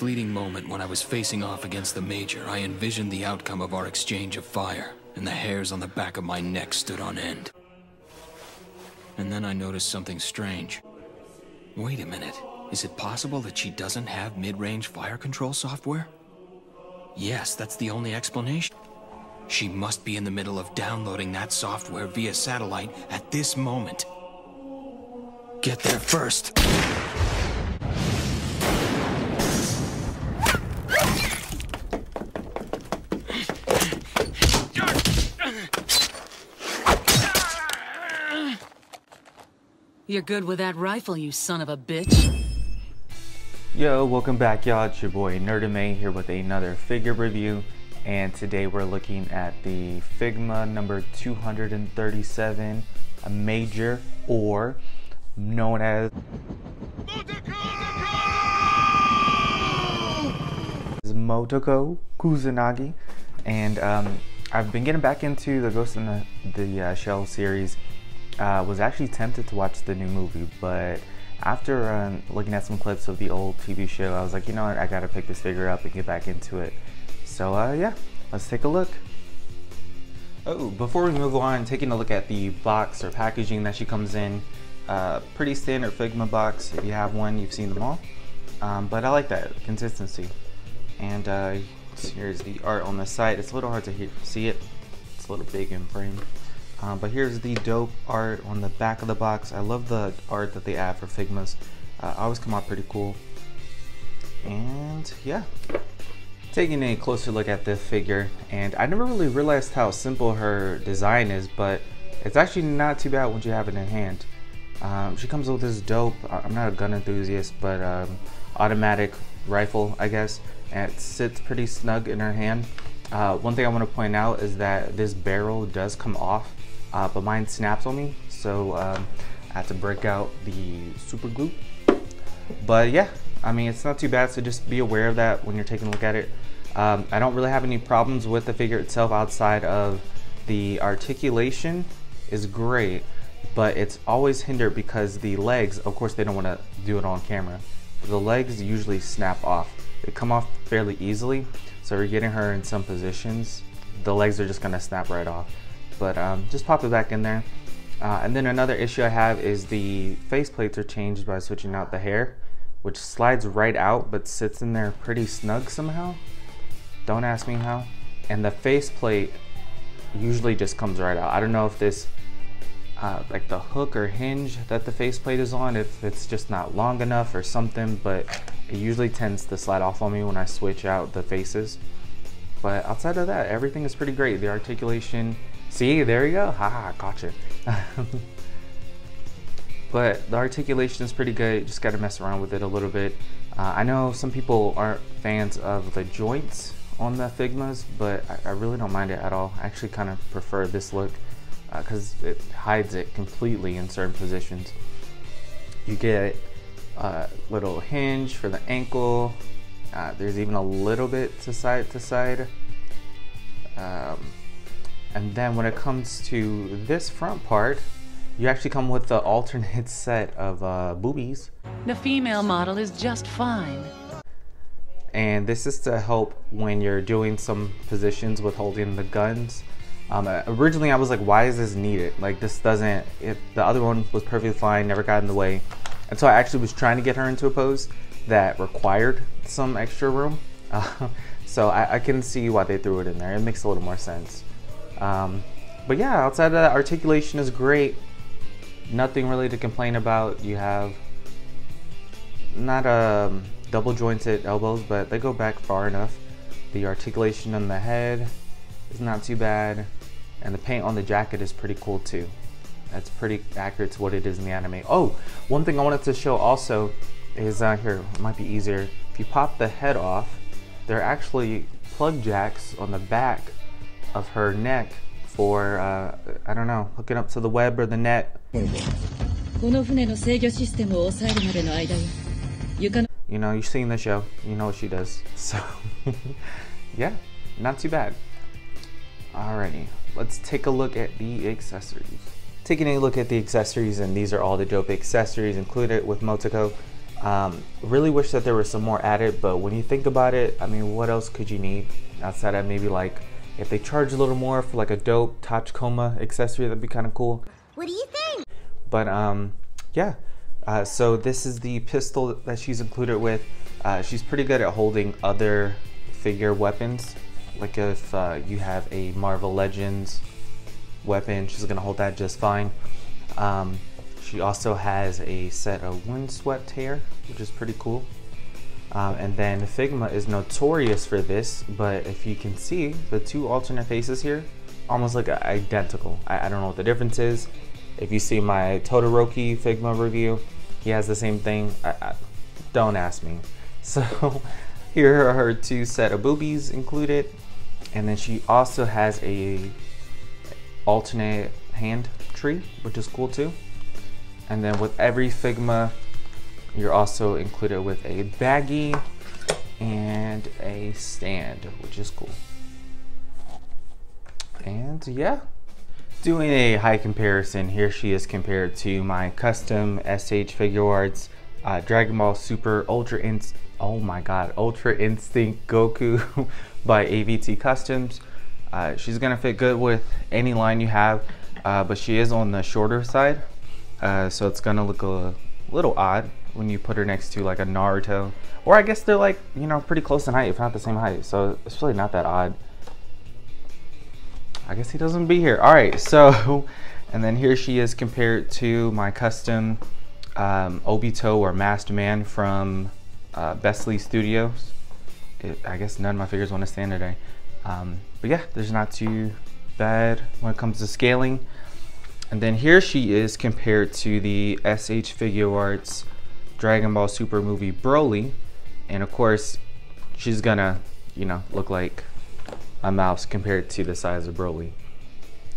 fleeting moment when I was facing off against the Major, I envisioned the outcome of our exchange of fire, and the hairs on the back of my neck stood on end. And then I noticed something strange. Wait a minute, is it possible that she doesn't have mid-range fire control software? Yes, that's the only explanation. She must be in the middle of downloading that software via satellite at this moment. Get there first. You're good with that rifle, you son of a bitch. Yo, welcome back y'all, it's your boy Nerdime here with another figure review, and today we're looking at the Figma number 237, a Major, or known as Motoko Kusanagi. And I've been getting back into the Ghost in the Shell series. Was actually tempted to watch the new movie, but after looking at some clips of the old TV show, I was like, you know what, I gotta pick this figure up and get back into it. So yeah, let's take a look. Oh, before we move on, taking a look at the box or packaging that she comes in. Pretty standard Figma box. If you have one, you've seen them all. But I like that consistency. And here's the art on the side. It's a little hard to see it. It's a little big in frame. But here's the dope art on the back of the box. I love the art that they add for Figmas. Always come out pretty cool. And yeah, taking a closer look at this figure, and I never really realized how simple her design is, but it's actually not too bad once you have it in hand. She comes with this dope, I'm not a gun enthusiast, but automatic rifle, I guess, and it sits pretty snug in her hand. One thing I want to point out is that this barrel does come off, but mine snaps on me, so I had to break out the super glue. But yeah, I mean, it's not too bad, so just be aware of that when you're taking a look at it. I don't really have any problems with the figure itself outside of the articulation is great, but it's always hindered because the legs, of course they don't want to do it on camera, the legs usually snap off. They come off fairly easily, so you're getting her in some positions, the legs are just going to snap right off. But just pop it back in there. And then another issue I have is the faceplates are changed by switching out the hair, which slides right out but sits in there pretty snug somehow. Don't ask me how. And the faceplate usually just comes right out. I don't know if this like the hook or hinge that the faceplate is on, if it's just not long enough or something, but it usually tends to slide off on me when I switch out the faces. But outside of that, everything is pretty great. The articulation, see, there you go, haha, gotcha. But the articulation is pretty good, just gotta mess around with it a little bit. I know some people aren't fans of the joints on the Figmas, but I really don't mind it at all. I actually kind of prefer this look because it hides it completely in certain positions. You get a little hinge for the ankle. There's even a little bit to side. And then when it comes to this front part, you actually come with the alternate set of boobies. The female model is just fine. And this is to help when you're doing some positions with holding the guns. Originally I was like, why is this needed? Like, this doesn't, the other one was perfectly fine, never got in the way. And so I actually was trying to get her into a pose that required some extra room. So I can see why they threw it in there. It makes a little more sense. But yeah, outside of that, articulation is great. Nothing really to complain about. You have not double jointed elbows, but they go back far enough. The articulation on the head is not too bad. And the paint on the jacket is pretty cool too. That's pretty accurate to what it is in the anime. Oh, one thing I wanted to show also is here, it might be easier. If you pop the head off, there are actually plug jacks on the back of her neck for, I don't know, hooking up to the web or the net. You know, you've seen the show, you know what she does. So, yeah, not too bad. Alrighty, let's take a look at the accessories. Taking a look at the accessories, and these are all the dope accessories included with Motoko. Really wish that there was some more added, but when you think about it, I mean, what else could you need outside of maybe like if they charge a little more for like a dope Tachikoma accessory? That'd be kind of cool. What do you think? But yeah. So this is the pistol that she's included with. She's pretty good at holding other figure weapons. Like if you have a Marvel Legends weapon, she's gonna hold that just fine. She also has a set of windswept hair, which is pretty cool. And then Figma is notorious for this, but if you can see the two alternate faces here, almost like identical. I don't know what the difference is. If you see my Todoroki Figma review, he has the same thing. Don't ask me. So here are her two set of boobies included, and then she also has a alternate hand tree, which is cool too. And then with every Figma, you're also included with a baggie and a stand, which is cool. And yeah, doing a high comparison, here she is compared to my custom SH Figure Arts Dragon Ball Super Ultra Instinct Goku by AVT Customs. She's gonna fit good with any line you have, but she is on the shorter side, so it's gonna look a little odd when you put her next to like a Naruto, or I guess they're like, you know, pretty close in height, if not the same height, so it's really not that odd. I guess he doesn't be here. All right, so and then here she is compared to my custom Obito or Masked Man from Bestley Studios. I guess none of my figures want to stand today, but yeah, there's not too bad when it comes to scaling. And then here she is compared to the SH Figure Arts Dragon Ball Super movie Broly, and of course she's gonna, you know, look like a mouse compared to the size of Broly,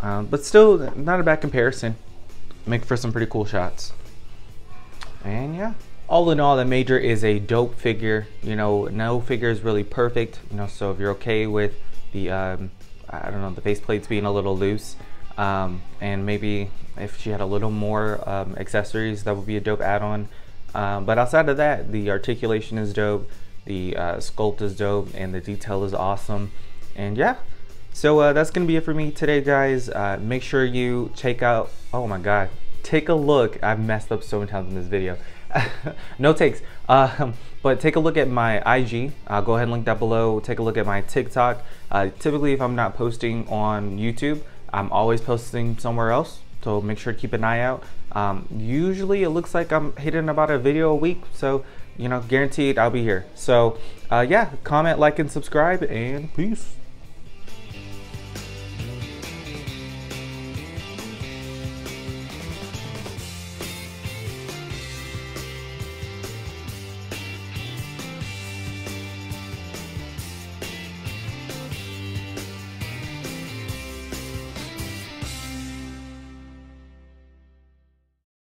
but still not a bad comparison. Make for some pretty cool shots. And yeah, all in all, the Major is a dope figure. You know, no figure is really perfect, you know, so if you're okay with the I don't know, the faceplates being a little loose, and maybe if she had a little more accessories, that would be a dope add-on. But outside of that, the articulation is dope, the sculpt is dope, and the detail is awesome. And yeah, so that's gonna be it for me today, guys. Make sure you check out, oh my god, take a look. I've messed up so many times in this video. No takes, but take a look at my IG. I'll go ahead and link that below. Take a look at my TikTok. Typically, if I'm not posting on YouTube, I'm always posting somewhere else, so make sure to keep an eye out. Usually it looks like I'm hitting about a video a week, so you know, guaranteed I'll be here. So yeah, comment, like, and subscribe, and peace.